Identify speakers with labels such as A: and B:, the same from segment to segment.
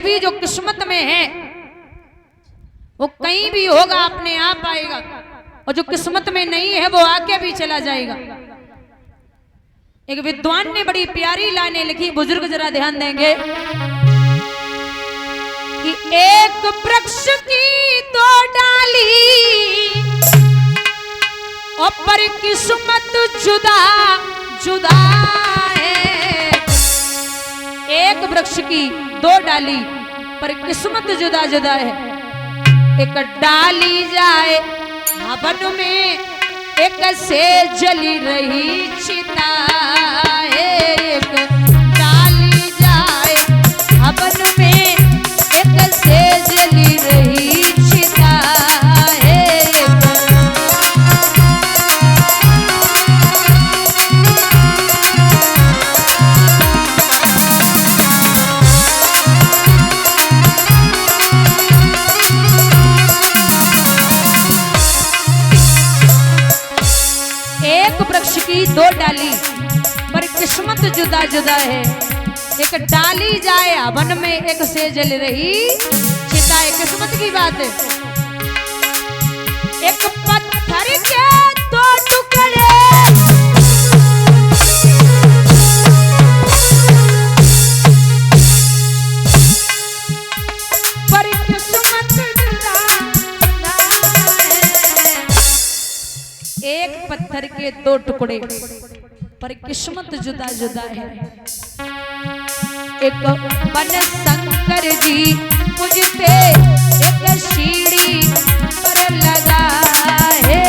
A: भी जो किस्मत में है वो कहीं भी होगा, अपने आप आएगा, और जो किस्मत में नहीं है वो आके भी चला जाएगा। एक विद्वान ने बड़ी प्यारी लाइनें लिखी, बुजुर्ग जरा ध्यान देंगे कि एक वृक्ष की दो डाली और पर किस्मत जुदा जुदा है। एक वृक्ष की दो डाली पर किस्मत जुदा जुदा है। एक डाली जाए हवन में, एक से जली रही चिता है। एक डाली जाए हवन में, एक से जली रही चिता है। एक वृक्ष की दो डाली पर किस्मत जुदा जुदा है। एक डाली जाए हवन में, एक से जल रही चिता है। किस्मत की बात है। एक पत्थर के दो टुकड़े पर किस्मत जुदा जुदा है। एक पत्थर के दो टुकड़े पर किस्मत जुदा जुदा है। एक बन शंकर जी पूजते, एक सीढ़ी पर लगा है।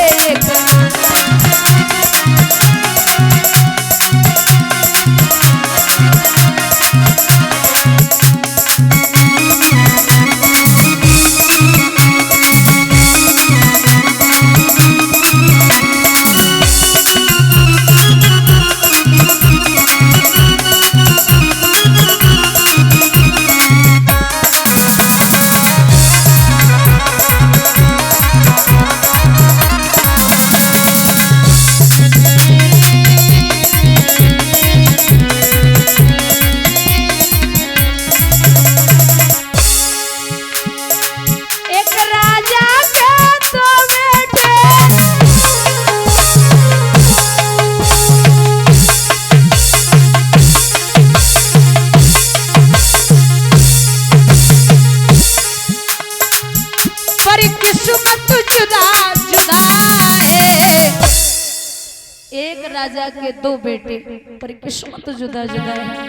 A: राजा के दो बेटे पर किस्मत जुदा जुदा है।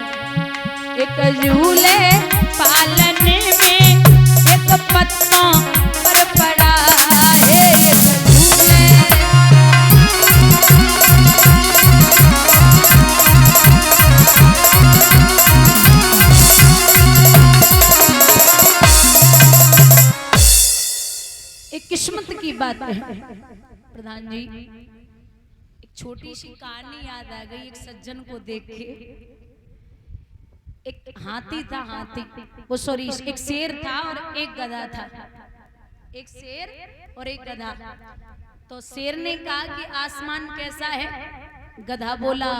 A: एक झूले पालन में, एक पत्तों पर पड़ा है। एक झूले एक किस्मत की बात है। प्रधान जी, छोटी सी कहानी याद आ गई। एक सज्जन को देख के, एक हाथी था, हाथी वो सॉरी एक शेर था और एक गधा था। एक शेर और एक गधा। तो शेर ने कहा कि आसमान कैसा है? गधा बोला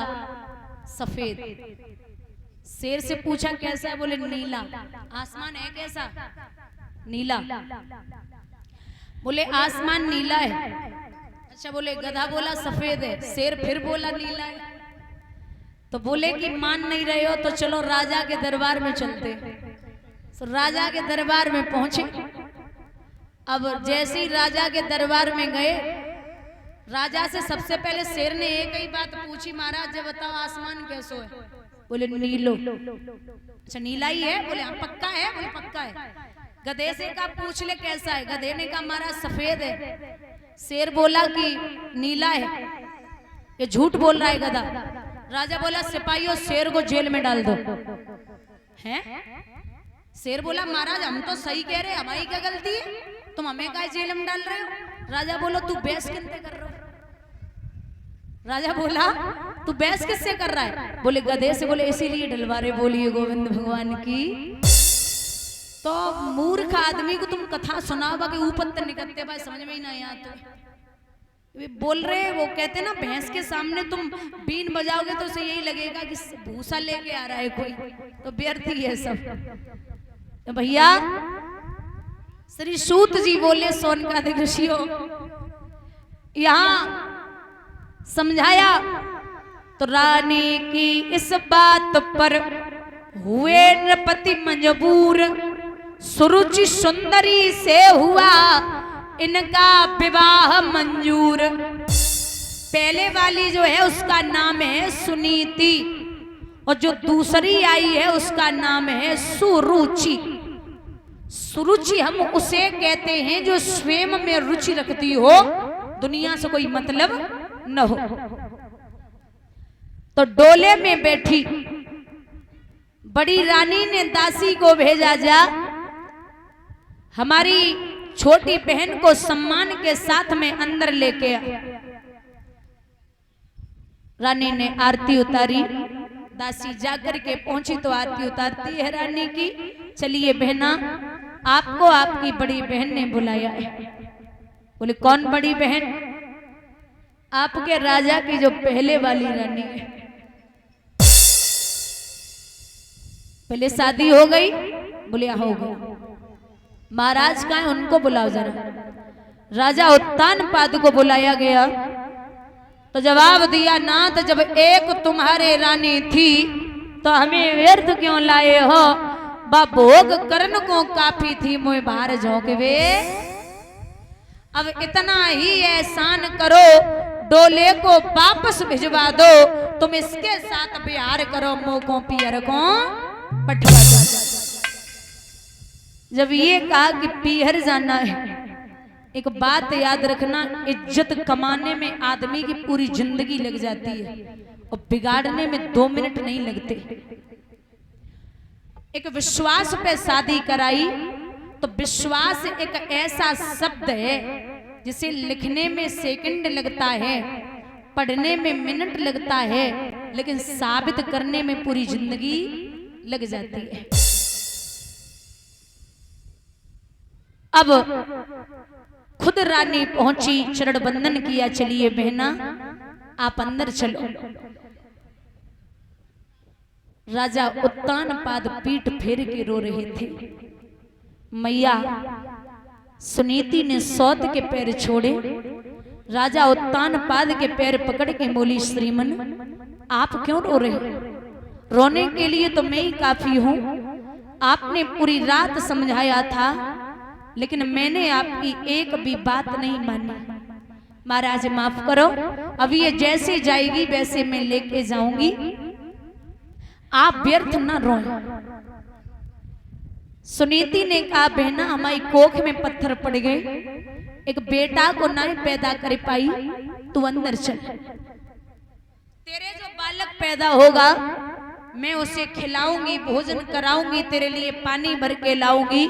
A: सफेद। शेर से पूछा कैसा है? बोले नीला। आसमान है कैसा? नीला। बोले आसमान नीला है। अच्छा, बोले गधा बोला सफेद है। शेर फिर बोला नीला है। तो बोले कि मान नहीं रहे हो तो चलो राजा के दरबार में चलते। तो राजा के दरबार में पहुंचे। अब जैसे ही राजा के दरबार में गए, राजा से सबसे पहले शेर ने एक ही बात पूछी, महाराज जब बताओ आसमान कैसो है? बोले नीलो। अच्छा नीला ही है? बोले हाँ। पक्का है? बोले पक्का है। गधे से कहा पूछ ले कैसा है? गधे ने कहा महाराज सफेद है। शेर बोला कि नीला है। ये झूठ बोल रहा है गधा। राजा बोला सिपाहियों शेर को जेल में डाल दो। हैं? शेर बोला महाराज हम तो सही कह रहे, हमारी क्या गलती है? तुम हमें काहे जेल में डाल रहे हो? राजा बोलो तू बहस किससे कर रहे हो? राजा बोला तू बहस किससे कर रहा है? बोले गधे से। बोले इसीलिए डलवा रहे। बोलिए गोविंद भगवान की। तो मूर्ख आदमी को तुम कथा सुनाओ कि ऊपर तक निकलते भाई, समझ में ही नहीं आता। वे बोल रहे, वो कहते ना भैंस के सामने तुम बीन बजाओगे तो उसे यही लगेगा कि भूसा लेके आ रहा है कोई, तो व्यर्थ ही है सब। तो भैया श्री सूत जी बोले सोनकादिक ऋषियों, यहां समझाया तो रानी की इस बात पर हुए नृपति मजबूर, सुरुचि सुंदरी से हुआ इनका विवाह मंजूर। पहले वाली जो है उसका नाम है सुनीति और जो दूसरी आई है उसका नाम है सुरुचि। सुरुचि हम उसे कहते हैं जो स्वयं में रुचि रखती हो, दुनिया से कोई मतलब न हो। तो डोले में बैठी बड़ी रानी ने दासी को भेजा, जा हमारी छोटी बहन को सम्मान के साथ में अंदर लेके आ। रानी ने आरती उतारी, दासी जाकर के पहुंची तो आरती उतारती है रानी की। चलिए बहना, आपको आपकी बड़ी बहन ने बुलाया है। बोले कौन बड़ी बहन? आपके राजा की जो पहले वाली रानी है। पहले शादी हो गई? बोले हो गई। महाराज कहाँ है? उनको बुलाओ जरा। राजा उत्तानपाद को बुलाया गया तो जवाब दिया, नाथ जब एक तुम्हारे रानी थी तो हमें व्यर्थ क्यों लाए हो? बा भोग करन को काफी थी मोए बाहर झोंकवे। अब इतना ही एहसान करो, डोले को वापस भिजवा दो, तुम इसके साथ बिहार करो, मोको पियर को पटवा दो। जब ये कहा कि पीहर जाना है, एक बात याद रखना, इज्जत कमाने में आदमी की पूरी जिंदगी लग जाती है और बिगाड़ने में 2 मिनट नहीं लगते। एक विश्वास पे शादी कराई तो विश्वास एक ऐसा शब्द है जिसे लिखने में सेकंड लगता है, पढ़ने में मिनट लगता है, लेकिन साबित करने में पूरी जिंदगी लग जाती है। अब खुद रानी पहुंची, चरण बंदन किया, चलिए बहना आप अंदर चलो। राजा उत्तानपाद पीठ फेर के रो रहे थे। मैया सुनीति ने सौत के पैर छोड़े, राजा उत्तानपाद के पैर पकड़ के बोली, श्रीमन आप क्यों रो रहे? रोने के लिए तो मैं ही काफी हूं। आपने पूरी रात समझाया था लेकिन मैंने आपकी एक भी बात नहीं मानी। महाराज माफ करो, अब ये जैसे जाएगी वैसे मैं लेके जाऊंगी, आप व्यर्थ ना रोएं। सुनीति ने कहा, बहना हमारी कोख में पत्थर पड़ गए, एक बेटा को नहीं पैदा कर पाई, तू अंदर चल। तेरे जो बालक पैदा होगा मैं उसे खिलाऊंगी, भोजन कराऊंगी, तेरे लिए पानी भर के लाऊंगी,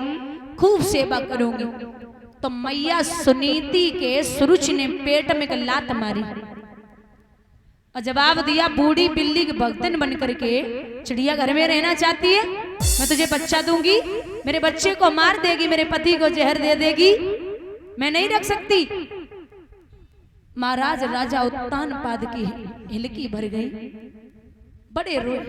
A: खूब सेवा करूंगी। तो मैया सुनीति के सुरुचि ने पेट में एक लात मारी और जवाब दिया, बूढ़ी बिल्ली के भक्तन बन करके चिड़िया घर में रहना चाहती है? मैं तुझे बच्चा दूंगी, मेरे बच्चे को मार देगी, मेरे पति को जहर दे देगी, मैं नहीं रख सकती। महाराज राजा उत्तानपाद की हिलकी भर गई, बड़े रोए।